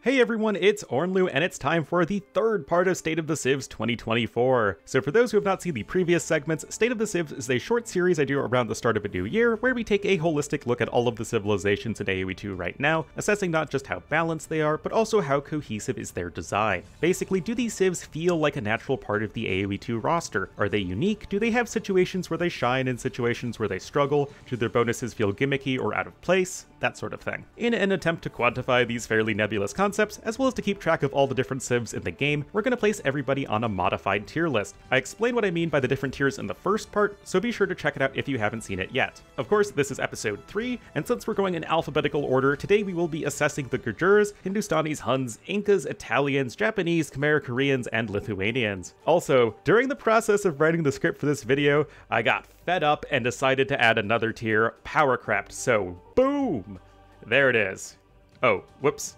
Hey everyone, it's Ornlu, and it's time for the third part of State of the Civs 2024. So for those who have not seen the previous segments, State of the Civs is a short series I do around the start of a new year, where we take a holistic look at all of the civilizations in AoE2 right now, assessing not just how balanced they are, but also how cohesive is their design. Basically, do these civs feel like a natural part of the AoE2 roster? Are they unique? Do they have situations where they shine and situations where they struggle? Do their bonuses feel gimmicky or out of place? That sort of thing. In an attempt to quantify these fairly nebulous concepts, as well as to keep track of all the different civs in the game, we're going to place everybody on a modified tier list. I explain what I mean by the different tiers in the first part, so be sure to check it out if you haven't seen it yet. Of course, this is episode 3, and since we're going in alphabetical order, today we will be assessing the Gurjaras, Hindustanis, Huns, Incas, Italians, Japanese, Khmer, Koreans, and Lithuanians. Also, during the process of writing the script for this video, I got fed up and decided to add another tier, Powercraft, so boom! There it is. Oh, whoops.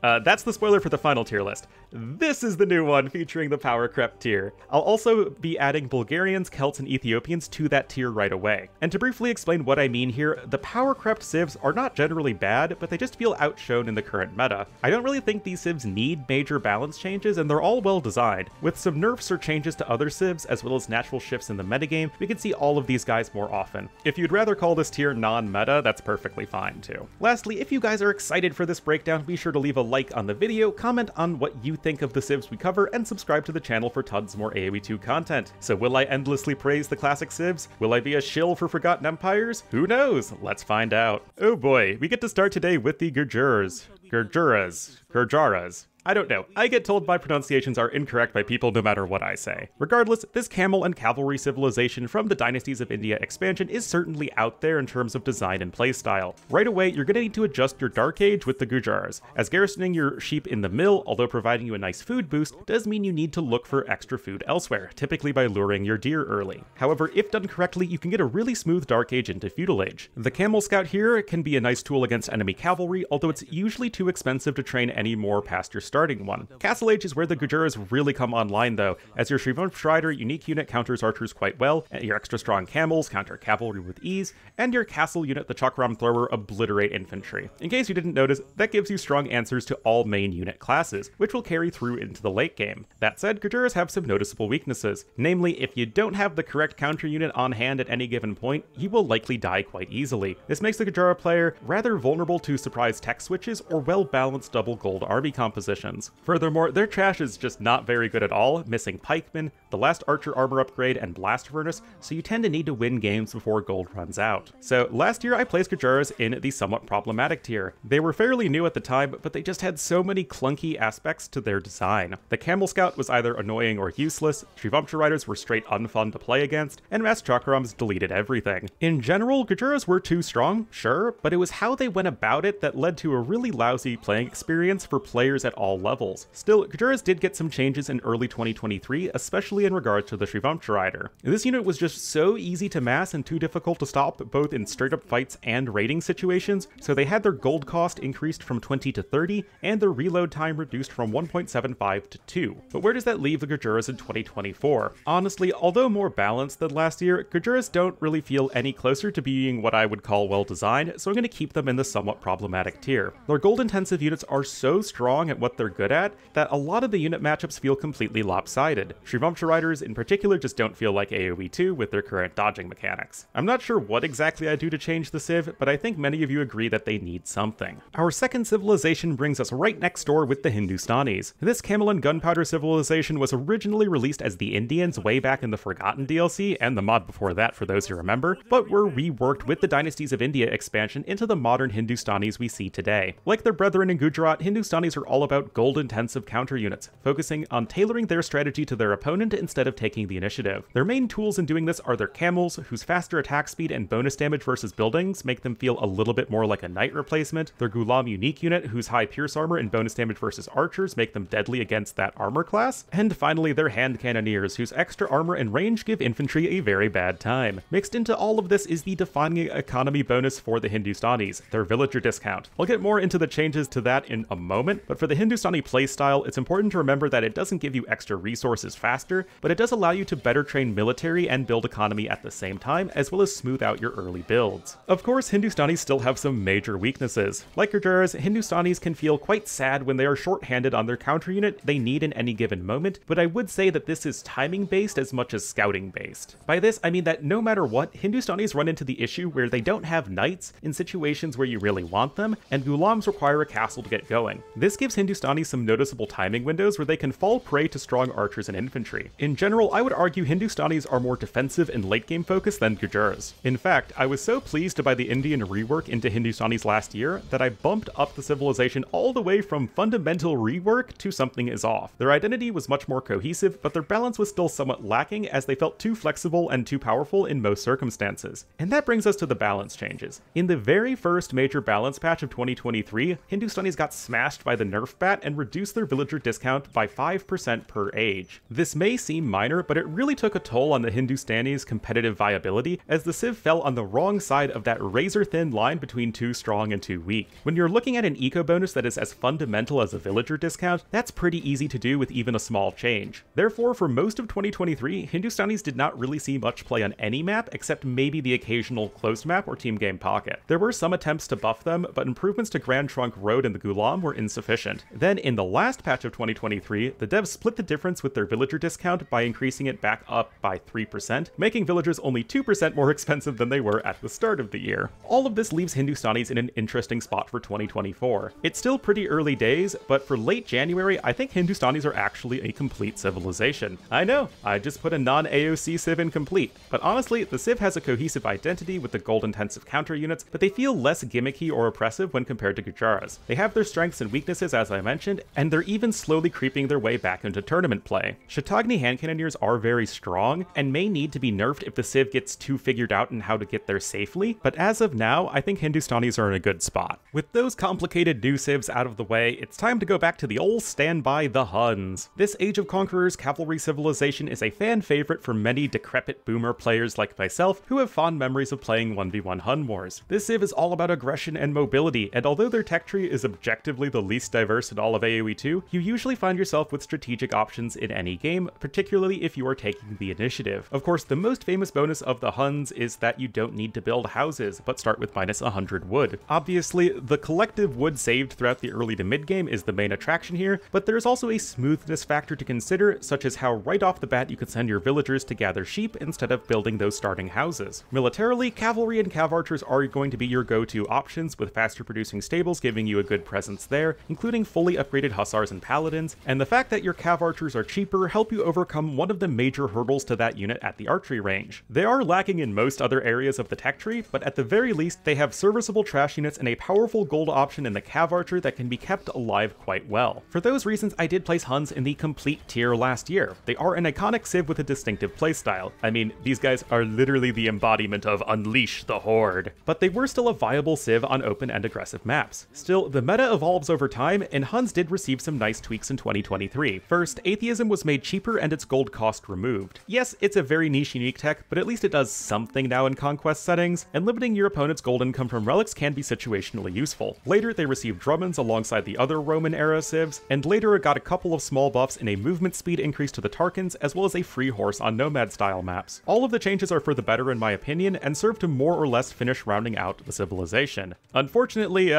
That's the spoiler for the final tier list. This is the new one featuring the Power Crept tier. I'll also be adding Bulgarians, Celts, and Ethiopians to that tier right away. And to briefly explain what I mean here, the Power Crept civs are not generally bad, but they just feel outshone in the current meta. I don't really think these civs need major balance changes, and they're all well designed. With some nerfs or changes to other civs, as well as natural shifts in the metagame, we can see all of these guys more often. If you'd rather call this tier non-meta, that's perfectly fine too. Lastly, if you guys are excited for this breakdown, be sure to leave a like on the video, comment on what you think of the civs we cover, and subscribe to the channel for tons more AoE2 content. So will I endlessly praise the classic civs? Will I be a shill for Forgotten Empires? Who knows? Let's find out. Oh boy, we get to start today with the Gurjaras. Gurjaras. I don't know. I get told my pronunciations are incorrect by people no matter what I say. Regardless, this camel and cavalry civilization from the Dynasties of India expansion is certainly out there in terms of design and playstyle. Right away, you're gonna need to adjust your Dark Age with the Gurjaras, as garrisoning your sheep in the mill, although providing you a nice food boost, does mean you need to look for extra food elsewhere, typically by luring your deer early. However, if done correctly, you can get a really smooth Dark Age into Feudal Age. The Camel Scout here can be a nice tool against enemy cavalry, although it's usually too expensive to train any more past your starting one. Castle Age is where the Gurjaras really come online though, as your Shrivanshrider unique unit counters archers quite well, your extra strong camels counter cavalry with ease, and your castle unit, the Chakram Thrower, obliterate infantry. In case you didn't notice, that gives you strong answers to all main unit classes, which will carry through into the late game. That said, Gurjaras have some noticeable weaknesses, namely if you don't have the correct counter unit on hand at any given point, you will likely die quite easily. This makes the Gurjara player rather vulnerable to surprise tech switches or well-balanced double gold army compositions. Furthermore, their trash is just not very good at all, missing pikemen, the last archer armor upgrade, and blast furnace, so you tend to need to win games before gold runs out. So last year I placed Gurjaras in the somewhat problematic tier. They were fairly new at the time, but they just had so many clunky aspects to their design. The Camel Scout was either annoying or useless, Shrivamsha Riders were straight unfun to play against, and Mass Chakrams deleted everything. In general, Gurjaras were too strong, sure, but it was how they went about it that led to a really lousy playing experience for players at all levels. Still, Gurjaras did get some changes in early 2023, especially in regards to the Shrivamsha Rider. This unit was just so easy to mass and too difficult to stop both in straight-up fights and raiding situations, so they had their gold cost increased from 20 to 30, and their reload time reduced from 1.75 to 2. But where does that leave the Gurjaras in 2024? Honestly, although more balanced than last year, Gurjaras don't really feel any closer to being what I would call well-designed, so I'm going to keep them in the somewhat problematic tier. Their gold-intensive units are so strong at what they're good at that a lot of the unit matchups feel completely lopsided. Shrivamsha Riders in particular just don't feel like AoE2 with their current dodging mechanics. I'm not sure what exactly I do to change the civ, but I think many of you agree that they need something. Our second civilization brings us right next door with the Hindustanis. This camel and gunpowder civilization was originally released as the Indians way back in the Forgotten DLC, and the mod before that for those who remember, but were reworked with the Dynasties of India expansion into the modern Hindustanis we see today. Like their brethren in Gujarat, Hindustanis are all about gold-intensive counter units, focusing on tailoring their strategy to their opponent instead of taking the initiative. Their main tools in doing this are their camels, whose faster attack speed and bonus damage versus buildings make them feel a little bit more like a knight replacement, their Ghulam unique unit, whose high pierce armor and bonus damage versus archers make them deadly against that armor class, and finally their hand cannoneers, whose extra armor and range give infantry a very bad time. Mixed into all of this is the defining economy bonus for the Hindustanis, their villager discount. I'll get more into the changes to that in a moment, but for the Hindustanis, Hindustani playstyle, it's important to remember that it doesn't give you extra resources faster, but it does allow you to better train military and build economy at the same time, as well as smooth out your early builds. Of course, Hindustanis still have some major weaknesses. Like Gurjaras, Hindustanis can feel quite sad when they are short-handed on their counter unit they need in any given moment, but I would say that this is timing-based as much as scouting-based. By this, I mean that no matter what, Hindustanis run into the issue where they don't have knights in situations where you really want them, and Ghulams require a castle to get going. This gives Hindustanis some noticeable timing windows where they can fall prey to strong archers and infantry. In general, I would argue Hindustanis are more defensive and late-game focused than Gurjaras. In fact, I was so pleased to buy the Indian rework into Hindustanis last year that I bumped up the civilization all the way from fundamental rework to something is off. Their identity was much more cohesive, but their balance was still somewhat lacking as they felt too flexible and too powerful in most circumstances. And that brings us to the balance changes. In the very first major balance patch of 2023, Hindustanis got smashed by the nerf bat and reduced their villager discount by 5% per age. This may seem minor, but it really took a toll on the Hindustanis' competitive viability, as the Civ fell on the wrong side of that razor-thin line between too strong and too weak. When you're looking at an eco bonus that is as fundamental as a villager discount, that's pretty easy to do with even a small change. Therefore, for most of 2023, Hindustanis did not really see much play on any map, except maybe the occasional closed map or team game pocket. There were some attempts to buff them, but improvements to Grand Trunk Road and the Ghulam were insufficient. Then, in the last patch of 2023, the devs split the difference with their villager discount by increasing it back up by 3%, making villagers only 2% more expensive than they were at the start of the year. All of this leaves Hindustanis in an interesting spot for 2024. It's still pretty early days, but for late January, I think Hindustanis are actually a complete civilization. I know, I just put a non-AOC Civ in complete, but honestly, the Civ has a cohesive identity with the gold-intensive counter units, but they feel less gimmicky or oppressive when compared to Gurjaras. They have their strengths and weaknesses, as I mentioned, and they're even slowly creeping their way back into tournament play. Shatagni hand cannoneers are very strong, and may need to be nerfed if the Civ gets too figured out in how to get there safely, but as of now, I think Hindustanis are in a good spot. With those complicated new Civs out of the way, it's time to go back to the old standby, the Huns. This Age of Conquerors cavalry civilization is a fan favorite for many decrepit boomer players like myself who have fond memories of playing 1v1 Hun wars. This Civ is all about aggression and mobility, and although their tech tree is objectively the least diverse in all of AoE2, you usually find yourself with strategic options in any game, particularly if you are taking the initiative. Of course, the most famous bonus of the Huns is that you don't need to build houses, but start with minus 100 wood. Obviously, the collective wood saved throughout the early to mid game is the main attraction here, but there's also a smoothness factor to consider, such as how right off the bat you could send your villagers to gather sheep instead of building those starting houses. Militarily, cavalry and cav archers are going to be your go-to options, with faster producing stables giving you a good presence there, including fully upgraded hussars and paladins, and the fact that your cav archers are cheaper help you overcome one of the major hurdles to that unit at the archery range. They are lacking in most other areas of the tech tree, but at the very least they have serviceable trash units and a powerful gold option in the cav archer that can be kept alive quite well. For those reasons, I did place Huns in the complete tier last year. They are an iconic Civ with a distinctive playstyle. I mean, these guys are literally the embodiment of Unleash the Horde. But they were still a viable Civ on open and aggressive maps. Still, the meta evolves over time, and Huns did receive some nice tweaks in 2023. First, atheism was made cheaper and its gold cost removed. Yes, it's a very niche unique tech, but at least it does something now in conquest settings, and limiting your opponent's gold income from relics can be situationally useful. Later, they received Drummonds alongside the other Roman-era Civs, and later got a couple of small buffs in a movement speed increase to the Tarkans, as well as a free horse on Nomad-style maps. All of the changes are for the better in my opinion, and serve to more or less finish rounding out the civilization. Unfortunately,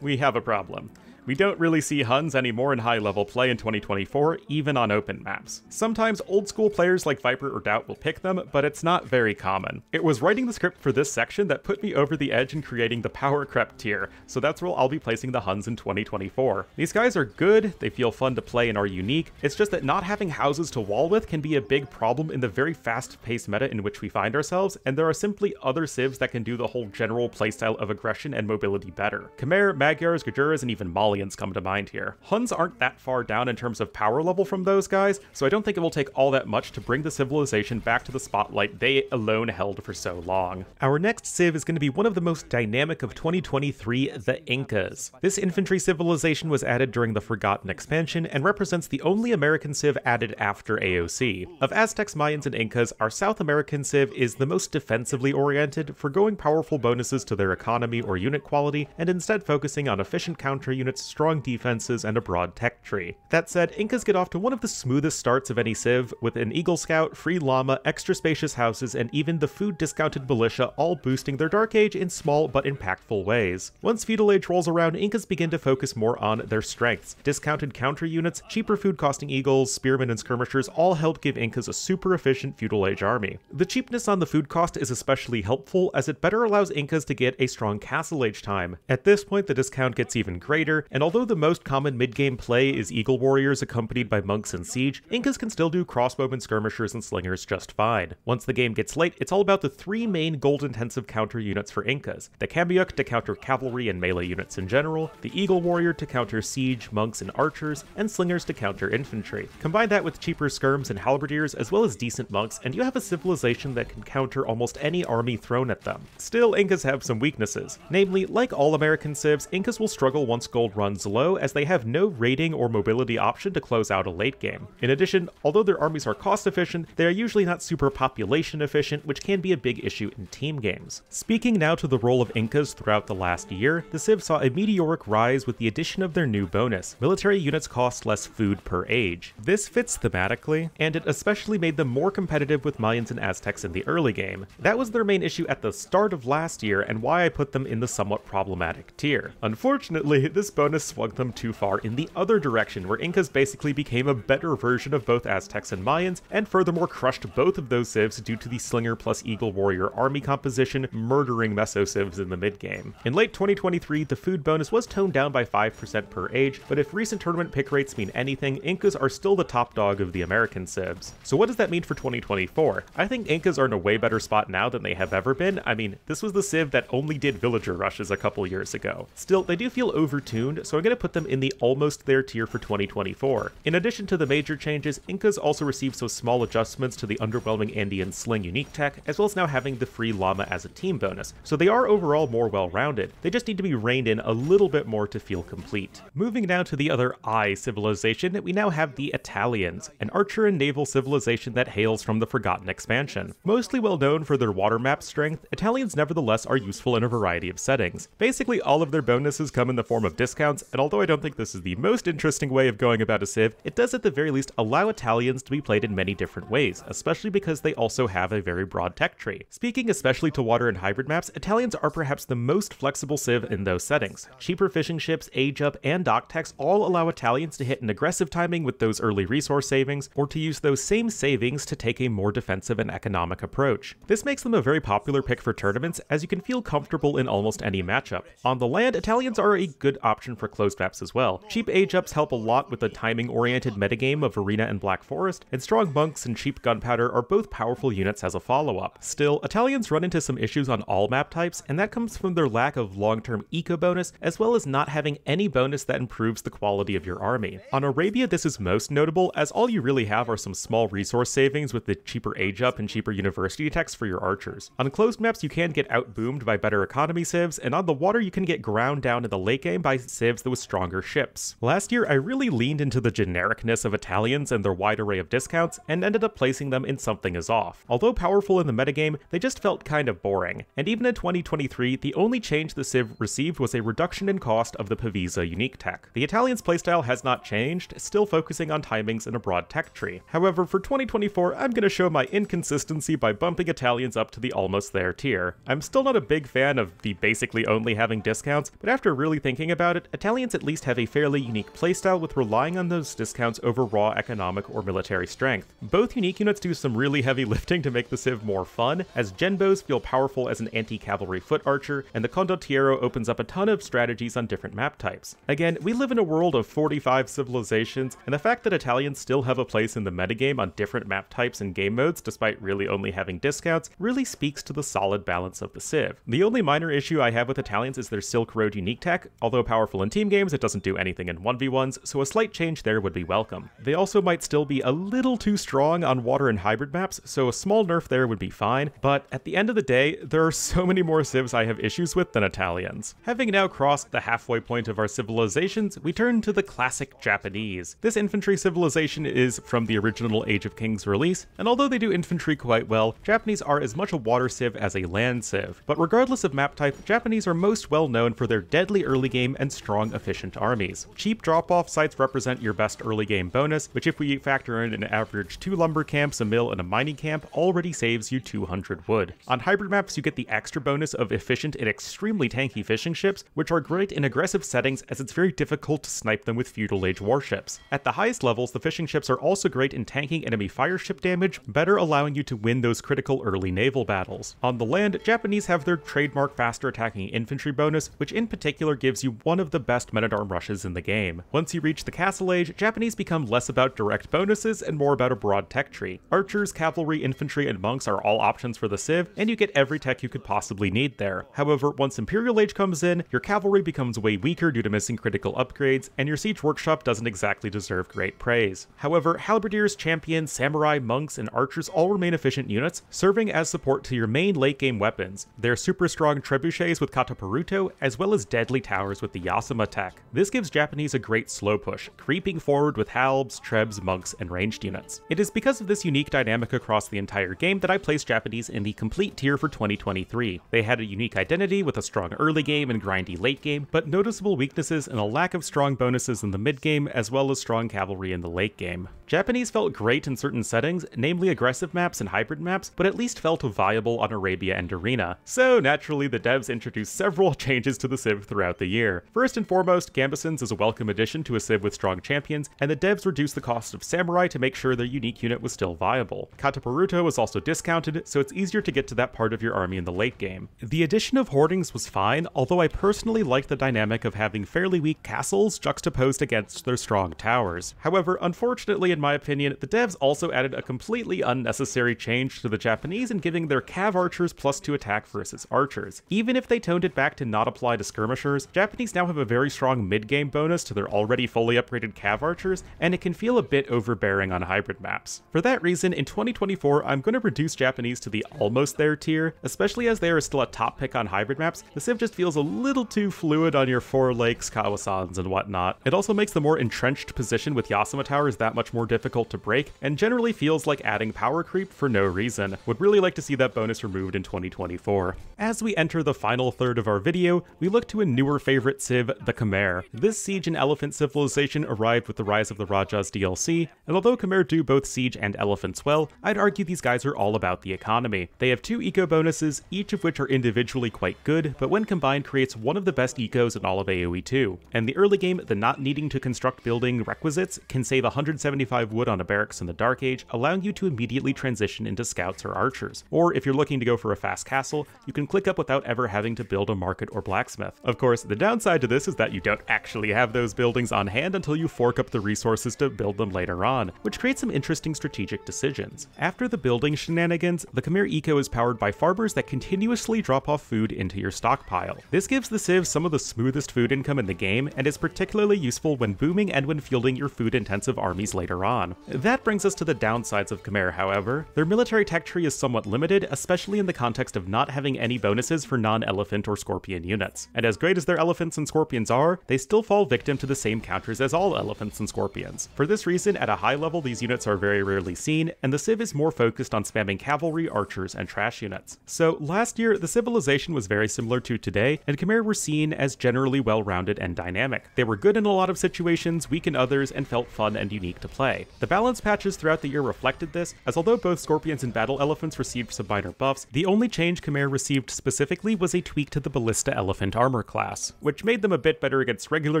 we have a problem. We don't really see Huns anymore in high-level play in 2024, even on open maps. Sometimes old-school players like Viper or Doubt will pick them, but it's not very common. It was writing the script for this section that put me over the edge in creating the Power Crept tier, so that's where I'll be placing the Huns in 2024. These guys are good, they feel fun to play and are unique, it's just that not having houses to wall with can be a big problem in the very fast-paced meta in which we find ourselves, and there are simply other Civs that can do the whole general playstyle of aggression and mobility better. Khmer, Magyars, Gurjaras, and even Malians come to mind here. Huns aren't that far down in terms of power level from those guys, so I don't think it will take all that much to bring the civilization back to the spotlight they alone held for so long. Our next Civ is going to be one of the most dynamic of 2023, the Incas. This infantry civilization was added during the Forgotten expansion and represents the only American Civ added after AOC. Of Aztecs, Mayans, and Incas, our South American Civ is the most defensively oriented, forgoing powerful bonuses to their economy or unit quality, and instead focusing on efficient counter units units, strong defenses, and a broad tech tree. That said, Incas get off to one of the smoothest starts of any civ, with an Eagle Scout, free llama, extra spacious houses, and even the food discounted militia all boosting their Dark Age in small but impactful ways. Once Feudal Age rolls around, Incas begin to focus more on their strengths. Discounted counter units, cheaper food costing eagles, spearmen, and skirmishers all help give Incas a super efficient Feudal Age army. The cheapness on the food cost is especially helpful, as it better allows Incas to get a strong Castle Age time. At this point, the discount gets even greater, and although the most common mid-game play is Eagle Warriors accompanied by monks and siege, Incas can still do crossbowmen, skirmishers, and slingers just fine. Once the game gets late, it's all about the three main gold-intensive counter units for Incas: the Cambiuk to counter cavalry and melee units in general, the Eagle Warrior to counter siege, monks, and archers, and slingers to counter infantry. Combine that with cheaper skirms and halberdiers, as well as decent monks, and you have a civilization that can counter almost any army thrown at them. Still, Incas have some weaknesses. Namely, like all American civs, Incas will struggle once gold runs low, as they have no raiding or mobility option to close out a late game. In addition, although their armies are cost efficient, they are usually not super population efficient, which can be a big issue in team games. Speaking now to the role of Incas throughout the last year, the Civ saw a meteoric rise with the addition of their new bonus: military units cost less food per age. This fits thematically, and it especially made them more competitive with Mayans and Aztecs in the early game. That was their main issue at the start of last year, and why I put them in the somewhat problematic tier. Unfortunately, this bonus swung them too far in the other direction, where Incas basically became a better version of both Aztecs and Mayans, and furthermore crushed both of those civs due to the Slinger plus Eagle Warrior army composition, murdering Meso civs in the mid-game. In late 2023, the food bonus was toned down by 5% per age, but if recent tournament pick rates mean anything, Incas are still the top dog of the American civs. So what does that mean for 2024? I think Incas are in a way better spot now than they have ever been. I mean, this was the civ that only did villager rushes a couple years ago. Still, they do feel overtuned, so I'm going to put them in the almost there tier for 2024. In addition to the major changes, Incas also received some small adjustments to the underwhelming Andean sling unique tech, as well as now having the free llama as a team bonus, so they are overall more well-rounded. They just need to be reined in a little bit more to feel complete. Moving now to the other I civilization, we now have the Italians, an archer and naval civilization that hails from the Forgotten expansion. Mostly well known for their water map strength, Italians nevertheless are useful in a variety of settings. Basically all of their bonuses come in the form of discounts, and although I don't think this is the most interesting way of going about a civ, it does at the very least allow Italians to be played in many different ways, especially because they also have a very broad tech tree. Speaking especially to water and hybrid maps, Italians are perhaps the most flexible civ in those settings. Cheaper fishing ships, age up, and dock techs all allow Italians to hit an aggressive timing with those early resource savings, or to use those same savings to take a more defensive and economic approach. This makes them a very popular pick for tournaments, as you can feel comfortable in almost any matchup. On the land, Italians are a good option for closed maps as well. Cheap age ups help a lot with the timing-oriented metagame of Arena and Black Forest, and strong monks and cheap gunpowder are both powerful units as a follow-up. Still, Italians run into some issues on all map types, and that comes from their lack of long-term eco bonus, as well as not having any bonus that improves the quality of your army. On Arabia, this is most notable, as all you really have are some small resource savings with the cheaper age up and cheaper university techs for your archers. On closed maps, you can get outboomed by better economy civs, and on the water you can get ground down in the late game by civs with stronger ships. Last year, I really leaned into the genericness of Italians and their wide array of discounts, and ended up placing them in Something Is Off. Although powerful in the metagame, they just felt kind of boring, and even in 2023, the only change the civ received was a reduction in cost of the Pavisa unique tech. The Italians playstyle has not changed, still focusing on timings and a broad tech tree. However, for 2024, I'm going to show my inconsistency by bumping Italians up to the almost there tier. I'm still not a big fan of the basically only having discounts, but after really thinking about it, Italians at least have a fairly unique playstyle with relying on those discounts over raw economic or military strength. Both unique units do some really heavy lifting to make the civ more fun, as Genbos feel powerful as an anti-cavalry foot archer, and the Condottiero opens up a ton of strategies on different map types. Again, we live in a world of 45 civilizations, and the fact that Italians still have a place in the metagame on different map types and game modes despite really only having discounts really speaks to the solid balance of the civ. The only minor issue I have with Italians is their Silk Road unique tech. Although powerful in team games, it doesn't do anything in 1v1s, so a slight change there would be welcome. They also might still be a little too strong on water and hybrid maps, so a small nerf there would be fine, but at the end of the day, there are so many more civs I have issues with than Italians. Having now crossed the halfway point of our civilizations, we turn to the classic Japanese. This infantry civilization is from the original Age of Kings release, and although they do infantry quite well, Japanese are as much a water civ as a land civ. But regardless of map type, Japanese are most well known for their deadly early game and strong strong, efficient armies. Cheap drop-off sites represent your best early game bonus, which if we factor in an average 2 lumber camps, a mill, and a mining camp, already saves you 200 wood. On hybrid maps, you get the extra bonus of efficient and extremely tanky fishing ships, which are great in aggressive settings as it's very difficult to snipe them with feudal age warships. At the highest levels, the fishing ships are also great in tanking enemy fire ship damage, better allowing you to win those critical early naval battles. On the land, Japanese have their trademark faster attacking infantry bonus, which in particular gives you one of the best men-at-arms rushes in the game. Once you reach the Castle Age, Japanese become less about direct bonuses and more about a broad tech tree. Archers, cavalry, infantry, and monks are all options for the Civ, and you get every tech you could possibly need there. However, once Imperial Age comes in, your cavalry becomes way weaker due to missing critical upgrades, and your siege workshop doesn't exactly deserve great praise. However, halberdiers, champions, samurai, monks, and archers all remain efficient units, serving as support to your main late-game weapons. They're super strong trebuchets with Kataparuto, as well as deadly towers with the Yasuma tech. This gives Japanese a great slow push, creeping forward with halbs, trebs, monks, and ranged units. It is because of this unique dynamic across the entire game that I placed Japanese in the complete tier for 2023. They had a unique identity with a strong early game and grindy late game, but noticeable weaknesses and a lack of strong bonuses in the mid game, as well as strong cavalry in the late game. Japanese felt great in certain settings, namely aggressive maps and hybrid maps, but at least felt viable on Arabia and Arena. So naturally, the devs introduced several changes to the Civ throughout the year. First and foremost, Gambesons is a welcome addition to a Civ with strong champions, and the devs reduced the cost of Samurai to make sure their unique unit was still viable. Kataparuto was also discounted, so it's easier to get to that part of your army in the late game. The addition of Hoardings was fine, although I personally liked the dynamic of having fairly weak castles juxtaposed against their strong towers. However, unfortunately in my opinion, the devs also added a completely unnecessary change to the Japanese in giving their cav archers +2 attack versus archers. Even if they toned it back to not apply to skirmishers, Japanese now have a very strong mid-game bonus to their already fully upgraded cav archers, and it can feel a bit overbearing on hybrid maps. For that reason, in 2024, I'm going to reduce Japanese to the almost there tier, especially as they are still a top pick on hybrid maps. The Civ just feels a little too fluid on your Four Lakes, Kawasans, and whatnot. It also makes the more entrenched position with Yasuma towers that much more difficult to break, and generally feels like adding power creep for no reason. Would really like to see that bonus removed in 2024. As we enter the final third of our video, we look to a newer favorite Civ, the Khmer. This siege and elephant civilization arrived with the Rise of the Rajas DLC, and although Khmer do both siege and elephants well, I'd argue these guys are all about the economy. They have 2 eco bonuses, each of which are individually quite good, but when combined creates one of the best ecos in all of AoE2. And the early game, the not needing to construct building requisites can save 175 wood on a barracks in the Dark Age, allowing you to immediately transition into scouts or archers. Or if you're looking to go for a fast castle, you can click up without ever having to build a market or blacksmith. Of course, the downside to this is that you don't actually have those buildings on hand until you fork up the resources to build them later on, which creates some interesting strategic decisions. After the building shenanigans, the Khmer eco is powered by farmers that continuously drop off food into your stockpile. This gives the Civ some of the smoothest food income in the game, and is particularly useful when booming and when fielding your food-intensive armies later on. That brings us to the downsides of Khmer, however. Their military tech tree is somewhat limited, especially in the context of not having any bonuses for non-elephant or scorpion units. And as great as their elephants and scorpions are, they still fall victim to the same counters as all elephants and scorpions. For this reason, at a high level, these units are very rarely seen, and the Civ is more focused on spamming cavalry, archers, and trash units. So last year, the civilization was very similar to today, and Khmer were seen as generally well-rounded and dynamic. They were good in a lot of situations, weak in others, and felt fun and unique to play. The balance patches throughout the year reflected this, as although both scorpions and battle elephants received some minor buffs, the only change Khmer received specifically was a tweak to the ballista elephant armor class, which made them a bit better against regular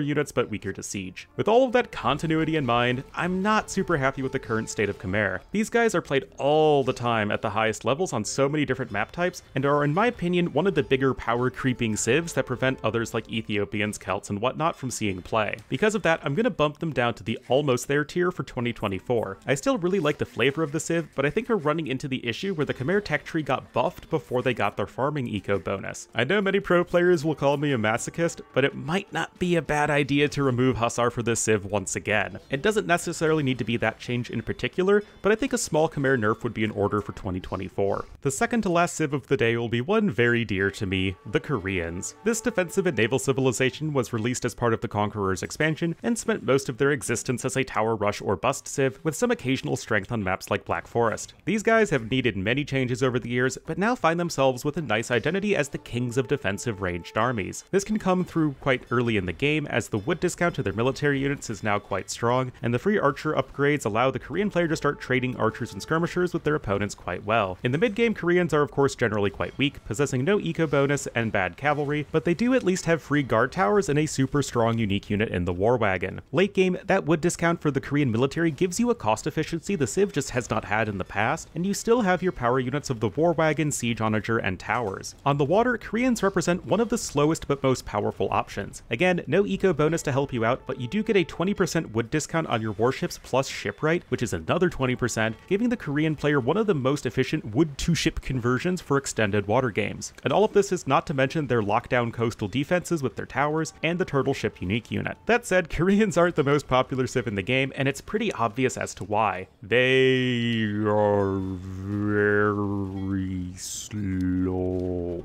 units but weaker to siege. With all of that continuity in mind, I'm not super happy with the current state of Khmer. These guys are played all the time at the highest levels on so many different map types, and are in my opinion one of the bigger power creeping civs that prevent others like Ethiopians, Celts, and whatnot from seeing play. Because of that, I'm gonna bump them down to the almost there tier for 2024. I still really like the flavor of the Civ, but I think we're running into the issue where the Khmer tech tree got buffed before they got their farming eco bonus. I know many pro players will call me a masochist, but it might not be a bad idea to remove Hussar for this Civ once again. It doesn't necessarily need to be that change in particular, but I think a small Khmer nerf would be in order for 2024. The second to last Civ of the day will be one very dear to me, the Koreans. This defensive and naval civilization was released as part of the Conqueror's expansion, and spent most of their existence as a tower rush or bust Civ, with some occasional strength on maps like Black Forest. These guys have needed many changes over the years, but now find themselves with a nice identity as the kings of defensive ranged armies. This can come through quite quite early in the game, as the wood discount to their military units is now quite strong, and the free archer upgrades allow the Korean player to start trading archers and skirmishers with their opponents quite well. In the mid-game, Koreans are of course generally quite weak, possessing no eco bonus and bad cavalry, but they do at least have free guard towers and a super strong unique unit in the war wagon. Late game, that wood discount for the Korean military gives you a cost efficiency the Civ just has not had in the past, and you still have your power units of the war wagon, siege onager, and towers. On the water, Koreans represent one of the slowest but most powerful options. Again, no eco bonus to help you out, but you do get a 20% wood discount on your warships plus shipwright, which is another 20%, giving the Korean player one of the most efficient wood-to-ship conversions for extended water games. And all of this is not to mention their lockdown coastal defenses with their towers and the turtle ship unique unit. That said, Koreans aren't the most popular Civ in the game, and it's pretty obvious as to why. They are very slow.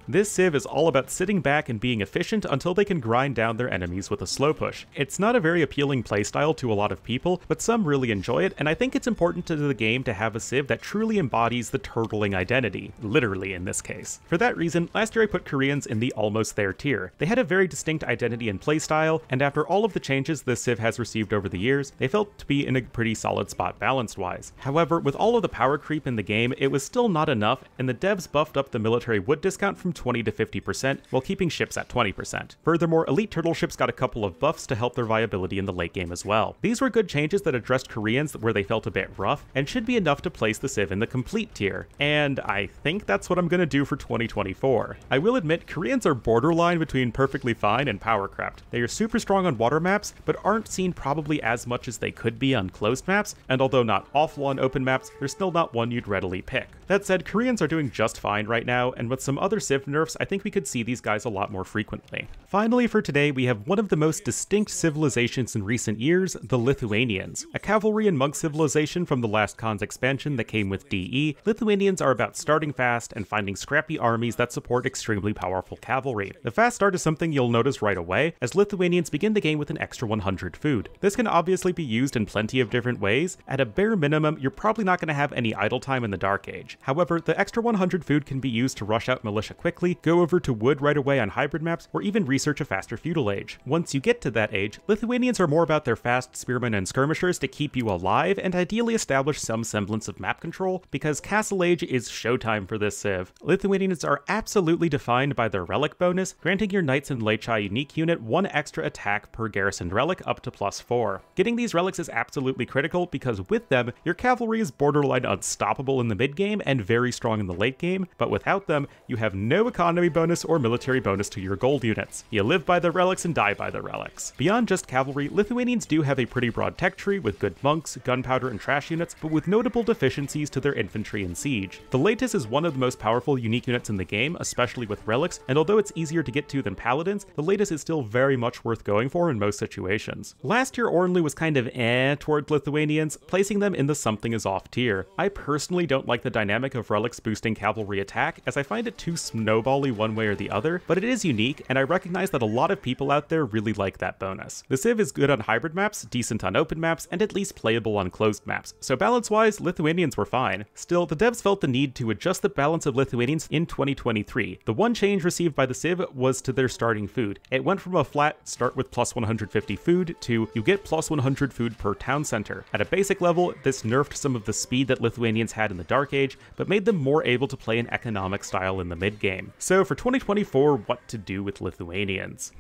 This Civ is all about sitting back and being efficient until they can grind down their enemies with a slow push. It's not a very appealing playstyle to a lot of people, but some really enjoy it, and I think it's important to the game to have a Civ that truly embodies the turtling identity, literally in this case. For that reason, last year I put Koreans in the almost there tier. They had a very distinct identity and playstyle, and after all of the changes this Civ has received over the years, they felt to be in a pretty solid spot balanced-wise. However, with all of the power creep in the game, it was still not enough, and the devs buffed up the military wood discount from 20 to 50%, while keeping ships at 20%. Furthermore, elite turtle ships got a couple of buffs to help their viability in the late game as well. These were good changes that addressed Koreans where they felt a bit rough, and should be enough to place the Civ in the complete tier. And I think that's what I'm gonna do for 2024. I will admit, Koreans are borderline between perfectly fine and power crapped. They are super strong on water maps, but aren't seen probably as much as they could be on closed maps, and although not awful on open maps, they're still not one you'd readily pick. That said, Koreans are doing just fine right now, and with some other Civ nerfs, I think we could see these guys a lot more frequently. Finally for today, we have one of the most distinct civilizations in recent years, the Lithuanians. A cavalry and monk civilization from the last Khan's expansion that came with DE, Lithuanians are about starting fast and finding scrappy armies that support extremely powerful cavalry. The fast start is something you'll notice right away, as Lithuanians begin the game with an extra 100 food. This can obviously be used in plenty of different ways. At a bare minimum, you're probably not going to have any idle time in the Dark Age. However, the extra 100 food can be used to rush out militia quickly, go over to wood right away on hybrid maps, or even research a faster feudal age. Once you get to that age, Lithuanians are more about their fast spearmen and skirmishers to keep you alive and ideally establish some semblance of map control, because Castle Age is showtime for this Civ. Lithuanians are absolutely defined by their relic bonus, granting your knights and Lechai unique unit 1 extra attack per garrisoned relic up to +4. Getting these relics is absolutely critical because with them, your cavalry is borderline unstoppable in the mid game and very strong in the late game, but without them, you have no economy bonus or military bonus to your gold units. You live by the relics and die by the relics. Beyond just cavalry, Lithuanians do have a pretty broad tech tree with good monks, gunpowder, and trash units, but with notable deficiencies to their infantry and siege. The Latus is one of the most powerful unique units in the game, especially with relics, and although it's easier to get to than paladins, the Latus is still very much worth going for in most situations. Last year, Ornlu was kind of toward Lithuanians, placing them in the something is off tier. I personally don't like the dynamic of relics boosting cavalry attack, as I find it too snowbally one way or the other, but it is unique, and I recognize that a lot of people out there really like that bonus. The Civ is good on hybrid maps, decent on open maps, and at least playable on closed maps, so balance-wise, Lithuanians were fine. Still, the devs felt the need to adjust the balance of Lithuanians in 2023. The one change received by the Civ was to their starting food. It went from a flat start with +150 food to you get +100 food per town center. At a basic level, this nerfed some of the speed that Lithuanians had in the Dark Age, but made them more able to play an economic style in the mid-game. So for 2024, what to do with Lithuanians?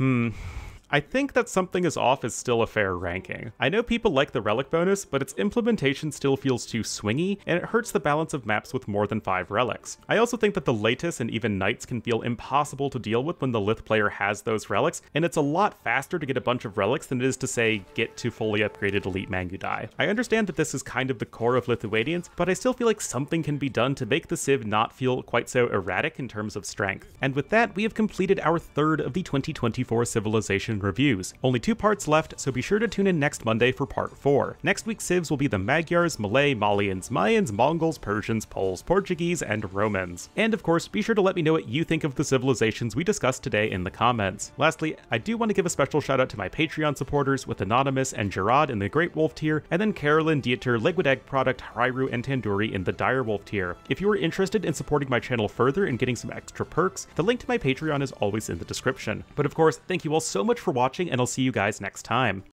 I think that something is off is still a fair ranking. I know people like the relic bonus, but its implementation still feels too swingy, and it hurts the balance of maps with more than 5 relics. I also think that the Latus and even Knights can feel impossible to deal with when the Lith player has those relics, and it's a lot faster to get a bunch of relics than it is to, say, get to fully upgraded Elite Mangudai. I understand that this is kind of the core of Lithuanians, but I still feel like something can be done to make the Civ not feel quite so erratic in terms of strength. And with that, we have completed our third of the 2024 Civilization and reviews. Only 2 parts left, so be sure to tune in next Monday for part 4. Next week's Civs will be the Magyars, Malay, Malians, Mayans, Mongols, Persians, Poles, Portuguese, and Romans. And of course, be sure to let me know what you think of the civilizations we discussed today in the comments. Lastly, I do want to give a special shout out to my Patreon supporters with Anonymous and Gerard in the Great Wolf tier, and then Carolyn, Dieter, Liquid Egg Product, Hyrule, and Tandoori in the Dire Wolf tier. If you are interested in supporting my channel further and getting some extra perks, the link to my Patreon is always in the description. But of course, thank you all so much for watching, and I'll see you guys next time.